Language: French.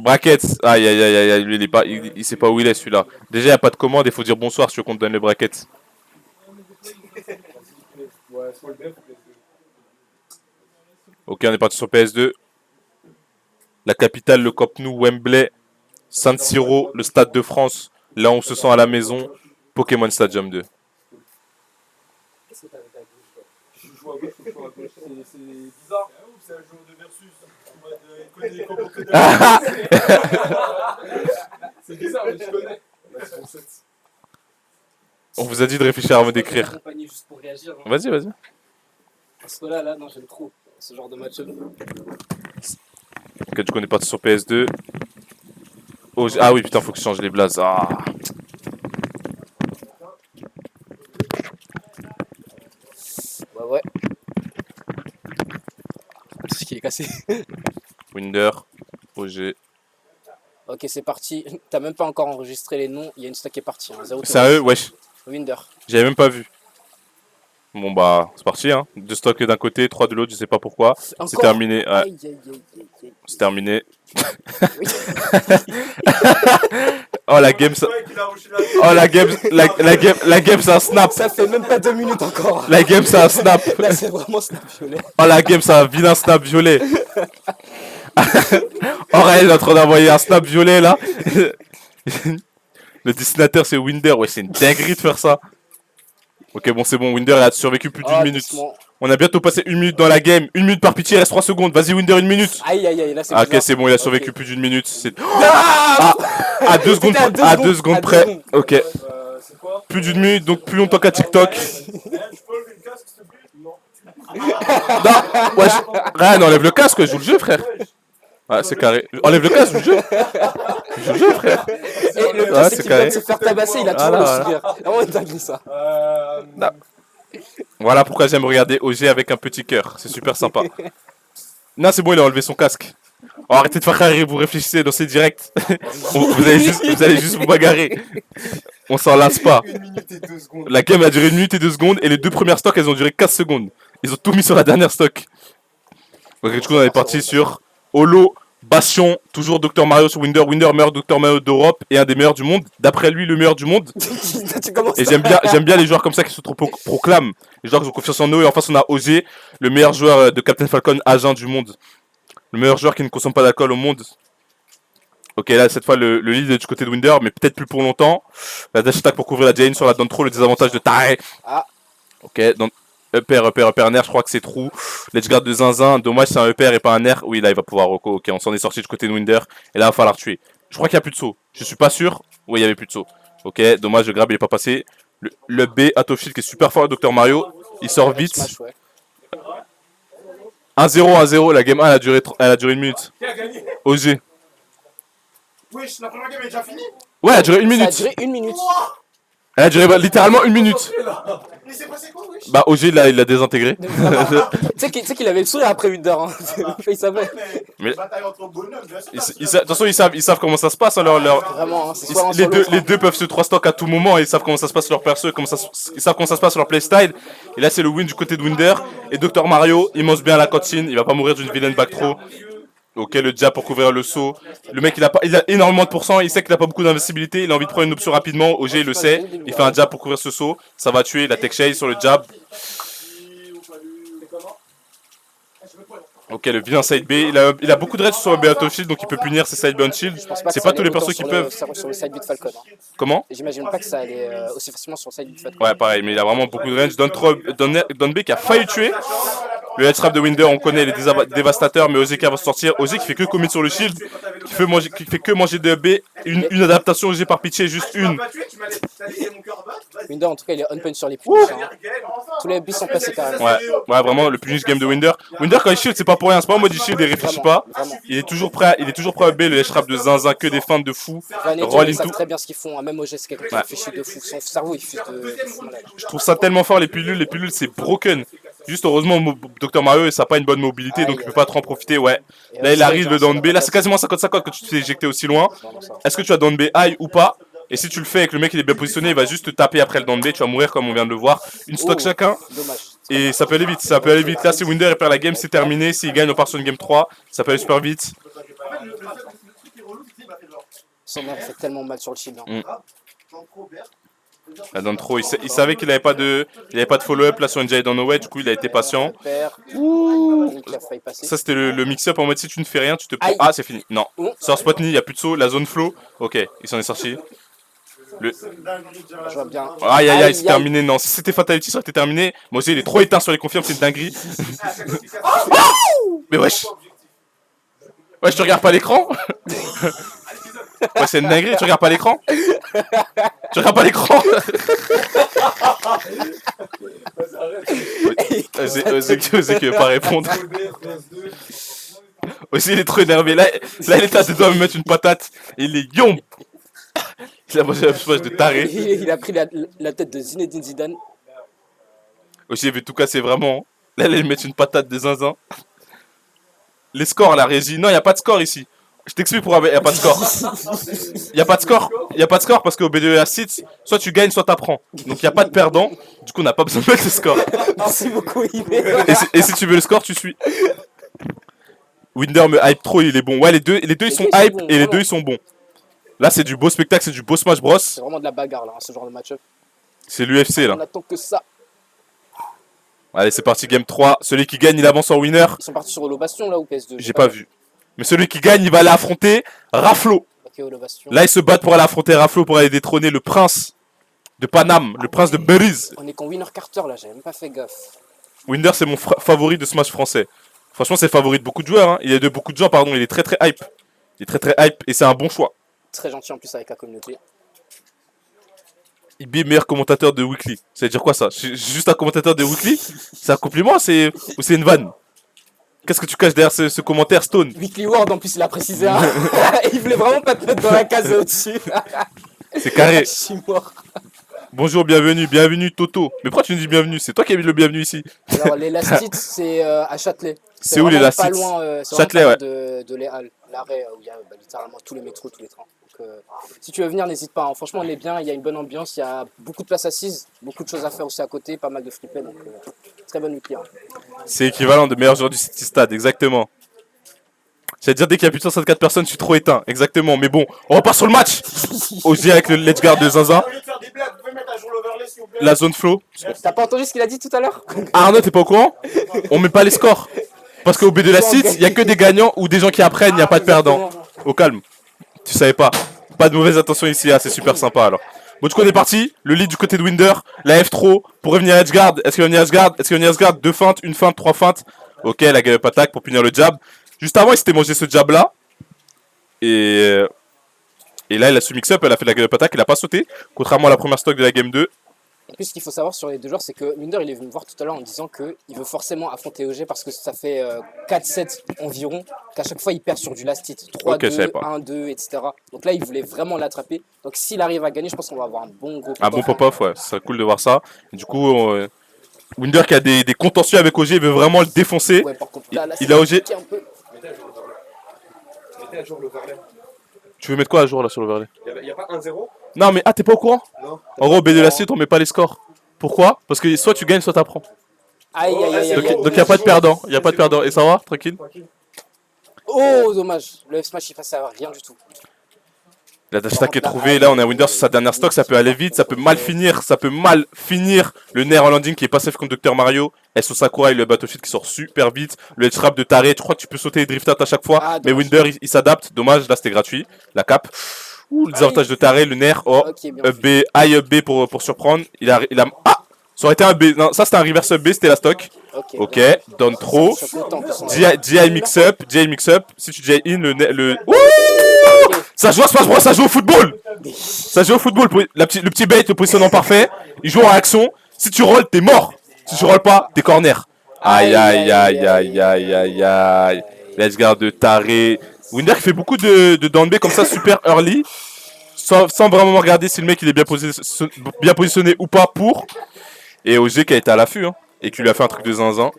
Brackets. Aïe aïe aïe aïe, lui il sait pas où il est celui-là. Déjà y a pas de commande, il faut dire bonsoir si tu veux qu'on te donne les brackets. Ok, on est parti sur PS2. La capitale, le Camp Nou, Wembley, San Siro, le Stade de France. Là on se sent à la maison. Pokémon Stadium 2. Je joue à gauche, je joue à gauche. C'est bizarre. C'est un jeu de versus. Il connaît les combos que c'est bizarre, mais je connais. On vous a dit de réfléchir avant d'écrire. Juste pour réagir, hein. Vas-y, vas-y. Parce que là, non, j'aime trop ce genre de match. Ok, tu connais pas sur PS2. Oh, ah oui, putain, faut que je change les blazes. Ah. Ouais. C'est qu'il est cassé. Winder, OG. Ok, c'est parti. T'as même pas encore enregistré les noms. Il y a une stack qui est partie. Hein. Sérieux, wesh. Winder. J'avais même pas vu. Bon bah, c'est parti, hein. 2 stocks d'un côté, 3 de l'autre, je sais pas pourquoi. C'est terminé. Ouais. C'est terminé. Oh la game, ça... Oh la game, la game c'est un snap. Ça fait même pas 2 minutes encore. La game c'est un snap. Là c'est vraiment snap violet. Oh la game c'est un vilain snap violet. Aurel est en train d'envoyer un snap violet là. Le dessinateur c'est Winder, ouais c'est une dinguerie de faire ça. Ok bon c'est bon, Winder il a survécu plus d'une minute. Doucement. On a bientôt passé 1 minute dans la game. 1 minute par pitié, il reste 3 secondes. Vas-y Winder, 1 minute. Aïe aïe aïe, là c'est ah, ok c'est bon, il a survécu plus d'une minute. À 2 secondes, à 2 secondes près. Ok. Plus d'une minute, donc plus longtemps qu'à TikTok. Non, ouais, Ryan, enlève le casque, joue le jeu frère. Ah c'est carré. Enlève le casque, joue le jeu. Joue le jeu frère. Et le pire c'est qu'il vient de se faire tabasser, il a toujours le sourire. Vraiment dingue ça. Voilà pourquoi j'aime regarder OG avec un petit cœur. C'est super sympa. Non, c'est bon, il a enlevé son casque. Oh, arrêtez de faire carré, vous réfléchissez dans ces directs. vous allez juste vous bagarrer. On s'en lasse pas. 1 minute et 2 secondes. La game a duré 1 minute et 2 secondes et les 2 premières stocks elles ont duré 15 secondes. Ils ont tout mis sur la dernière stock. Donc du coup on est parti sur Holo, Bastion, toujours Dr Mario sur Winder. Winder, meilleur Dr Mario d'Europe et un des meilleurs du monde. D'après lui le meilleur du monde. Et j'aime bien les joueurs comme ça qui se proclament. Les joueurs qui ont confiance en eux. Et en face on a OG, le meilleur joueur de Captain Falcon agent du monde. Le meilleur joueur qui ne consomme pas d'alcool au monde. Ok, là cette fois le lead est du côté de Winder, mais peut-être plus pour longtemps. La dash attack pour couvrir la Jane sur la down throw, le désavantage de Tae. Ah. Ok, donc upper nair, je crois que c'est trou. L'edge guard de Zinzin, dommage c'est un upper et pas un nair. Oui là il va pouvoir Rocco, ok on s'en est sorti du côté de Winder. Et là il va falloir tuer. Je crois qu'il n'y a plus de saut, je suis pas sûr. Oui il y avait plus de saut. Ok, dommage le grab il est pas passé. Le B, Atofil qui est super fort, le Dr Mario. Il sort vite. 1-0, la game 1 elle a duré 1 minute. Qui a gagné? OG. Wesh, la première game est déjà finie? Ouais, elle a duré 1 minute. Ça a duré 1 minute. Elle a duré littéralement 1 minute. Mais c'est passé quoi, wesh? Bah, OG, il l'a désintégré. Tu sais qu'il avait le sourire après Winder. Hein. Il savait. Mais... Bataille entre bonhommes, bien sûr. De toute façon, ils savent comment ça se passe. Hein, Vraiment, hein, c'est soit les deux peuvent se 3 stocks à tout moment. Et ils savent comment ça se passe sur leur perso. Ils savent comment ça se passe sur leur playstyle. Et là, c'est le win du côté de Winder. Et Dr Mario, il mange bien la cutscene. Il va pas mourir d'une vilaine back throw. Ok, le jab pour couvrir le saut. Le mec, il a énormément de pourcents. Il sait qu'il a pas beaucoup d'investibilité. Il a envie de prendre une option rapidement. OG, il le sait. Il fait un jab pour couvrir ce saut. Ça va tuer. La tech shade sur le jab. Ok, le vilain side B. Il a beaucoup de raids sur le B Shield, donc il peut punir ses side B on shield. C'est pas tous les persos qui peuvent. Sur le side B de Falcon. Hein. Comment? J'imagine pas que ça allait aussi facilement sur le side B de Falcon. Ouais, pareil, mais il a vraiment beaucoup de range. Don B qui a failli tuer. Le head trap de Winder, on connaît les dévastateurs, mais OG qui va se sortir. OG qui fait que commit sur le shield, qui fait que manger de B. Une adaptation OG par pitié, juste une. Winder, en tout cas, il est on punch sur les punish. Hein. Tous les B sont passés carrément. Ouais, vraiment, le punish game de Winder. Winder, quand il shield, c'est pas pour rien. C'est pas en mode il shield et réfléchit pas. Il est toujours prêt à B. Le head trap de Zinzin, que des feintes de fou. Ils savent très bien ce qu'ils font. Même OG, c'est quelqu'un qui réfléchit de fou. Son cerveau, il fait de fou malade. Je trouve ça tellement fort, les pilules. Les pilules, c'est broken. Juste heureusement, Dr Mario, ça n'a pas une bonne mobilité, donc il peut pas trop en profiter. Ouais. Là, il arrive le down B. Là, c'est quasiment 50-50 quand tu te fais éjecter aussi loin. Est-ce que tu as down B high ou pas? Et si tu le fais et que le mec il est bien positionné, il va juste te taper après le down B. Tu vas mourir comme on vient de le voir. Une stock chacun. Et ça peut aller vite. Là, si Winder perd la game, c'est terminé. S'il gagne, on part sur une game 3. Ça peut aller super vite. Son mère, il fait tellement mal sur le shield. Hein. Là, dans le trop, il savait qu'il avait pas de follow-up là sur une Jade on the way, du coup il a été patient. Père, Ouh. qui a failli passer. Ça c'était le mix-up en mode si tu ne fais rien, tu te prends. Aïe. Ah, c'est fini. Non. Oh. Sort Spotny, il n'y a plus de saut, la zone flow. Ok, il s'en est sorti. Je vois bien. Aïe aïe aïe, c'est terminé. Non, si c'était Fatality, ça aurait été terminé. Moi aussi, il est trop éteint sur les confirmes, c'est une dinguerie. Mais wesh. Wesh, tu regardes pas l'écran? Ouais, c'est une dinguerie, tu regardes pas l'écran? Tu regardes pas l'écran? Osez qui veut pas répondre. Aussi, il est trop énervé. Là il est à deux doigts de me mettre une patate. Et il est yomp. Il a mangé un smash de taré. Il a pris la tête de Zinedine Zidane. Aussi, il veut tout casser vraiment. Là, il met une patate de zinzin. Les scores, la régie. Non, il n'y a pas de score ici. Je t'explique pourquoi il n'y a pas de score. Il n'y a pas de score. Il n'y a pas de score parce qu'au BDE Assist, soit tu gagnes, soit tu apprends. Donc il n'y a pas de perdant. Du coup, on n'a pas besoin de mettre le score. Merci beaucoup, Ibe. Et si tu veux le score, tu suis. Winder me hype trop, il est bon. Ouais, les deux ils sont deux, ils sont hype bons, et les vraiment. deux ils sont bons. Là, c'est du beau spectacle, c'est du beau Smash Bros. C'est vraiment de la bagarre là, ce genre de match-up. C'est l'UFC là. On attend que ça. Allez, c'est parti, game 3. Celui qui gagne, il avance en winner. Ils sont partis sur Holo Bastion là ou PS2? J'ai pas vu. Mais celui qui gagne, il va aller affronter Raflo. Ok, Holo Bastion. Là, ils se battent pour aller affronter Raflo pour aller détrôner le prince de Paname, le prince de Belize. On est con Winner Carter là, j'avais même pas fait gaffe. Winder, c'est mon favori de Smash français. Franchement, c'est le favori de beaucoup de joueurs. Hein. Il est de beaucoup de gens, pardon. Il est très très hype. Il est très très hype et c'est un bon choix. Très gentil en plus avec la communauté. IB, meilleur commentateur de Weekly. Ça veut dire quoi ça? Je suis juste un commentateur de Weekly? C'est un compliment ou c'est une vanne? Qu'est-ce que tu caches derrière ce commentaire, Stone? Weekly Word en plus il a précisé. Hein. Il voulait vraiment pas te mettre dans la case au-dessus. C'est carré. Je suis mort. Bonjour, bienvenue Toto. Mais pourquoi tu nous dis bienvenue? C'est toi qui as mis le bienvenue ici. Alors l'élastite c'est à Châtelet. C'est où vraiment l'élastite? Pas loin, c'est Châtelet, vraiment pas loin de Les Halles, l'arrêt où il y a littéralement tous les métros, tous les trains. Donc, si tu veux venir, n'hésite pas. Hein. Franchement, on est bien, il y a une bonne ambiance, il y a beaucoup de places assises, beaucoup de choses à faire aussi à côté, pas mal de free play, donc très bonne week-end. C'est équivalent de meilleur joueur du City Stade, exactement. J'allais dire dès qu'il y a plus de 164 personnes, je suis trop éteint, exactement. Mais bon, on repart sur le match. OG avec le let's guard de Zinzin. Au lieu de faire des blagues, vous pouvez mettre à jour l'overlay s'il vous plaît. La zone flow. T'as pas entendu ce qu'il a dit tout à l'heure? Ah, Arnaud, t'es pas au courant? On met pas les scores. Parce qu'au B de la site, il y a que des gagnants ou des gens qui apprennent, il n'y a pas de perdants. Au calme. Tu savais pas. Pas de mauvaise attention ici, ah, c'est super sympa alors. Bon, du coup, on est parti. Le lead du côté de Winder. La F-Throw pour revenir à Edgeguard. Est-ce qu'il va venir à Edgeguard? Est-ce qu'il va venir à Edgeguard? 2 feintes, une feinte, 3 feintes. Ok, la galope attaque pour punir le jab. Juste avant, il s'était mangé ce jab là. Et là, il a su mix-up, elle a fait la galope attaque, il a pas sauté. Contrairement à la première stock de la game 2. En plus, ce qu'il faut savoir sur les deux joueurs, c'est que Winder, il est venu me voir tout à l'heure en disant qu'il veut forcément affronter OG parce que ça fait 4-7 environ, qu'à chaque fois il perd sur du last hit. 3-2, Ok, je savais pas. 1-2, etc. Donc là, il voulait vraiment l'attraper. Donc s'il arrive à gagner, je pense qu'on va avoir un bon gros Un bon pop-off. pop-off, ouais, ce serait cool de voir ça. Et du coup, Winder qui a des contentieux avec OG, il veut vraiment le défoncer. Ouais, par contre, là, Il a OG. compliqué un peu. Mettez à jour l'overlay. Tu veux mettre quoi à jour là sur l'overlay? Il n'y a pas 1-0? Non, mais t'es pas au courant? Non. En gros, au B de la suite, on met pas les scores. Pourquoi? Parce que soit tu gagnes, soit t'apprends. Aïe, aïe, aïe, aïe. Donc y a pas de perdant. Y a pas de perdant. Et ça va? Tranquille? Oh, dommage. Le F-Smash, il passe à rien du tout. La dash attack est trouvée. Là, on a Winder sur sa dernière stock. Ça peut aller vite. Ça peut mal finir. Ça peut mal finir. Le Nair en landing qui est pas safe contre Dr Mario. SO Sakurai, le Battlefield qui sort super vite. Le head trap de Taré. Tu crois que tu peux sauter et drift out à chaque fois. Ah, Mais dommage. Winder, il s'adapte. Dommage. Là, c'était gratuit. La cap. Ouh, les avantages de Taré. Le Nair. Oh. Ok, bien Up B. High up B pour surprendre. Il a. Ah! Ça aurait été un B. Non, ça c'était un reverse up B. C'était la stock. Ok. Down trop. Je suis content, en plus, on a- GI mix up. GI mix up. Si tu GI in, le. Ouh! Ça joue à Smash Bros, ça joue au football. Ça joue au football. Le petit bait, le positionnement parfait. Il joue en réaction. Si tu rolls, t'es mort. Si tu rolls pas, t'es corner. Aïe, aïe, aïe, aïe, aïe, aïe, aïe. Let's go de taré. Winder qui fait beaucoup de down B comme ça, super early. Sans vraiment regarder si le mec il est bien positionné ou pas pour. Et OG qui a été à l'affût. Hein, et qui lui a fait un truc de zinzin.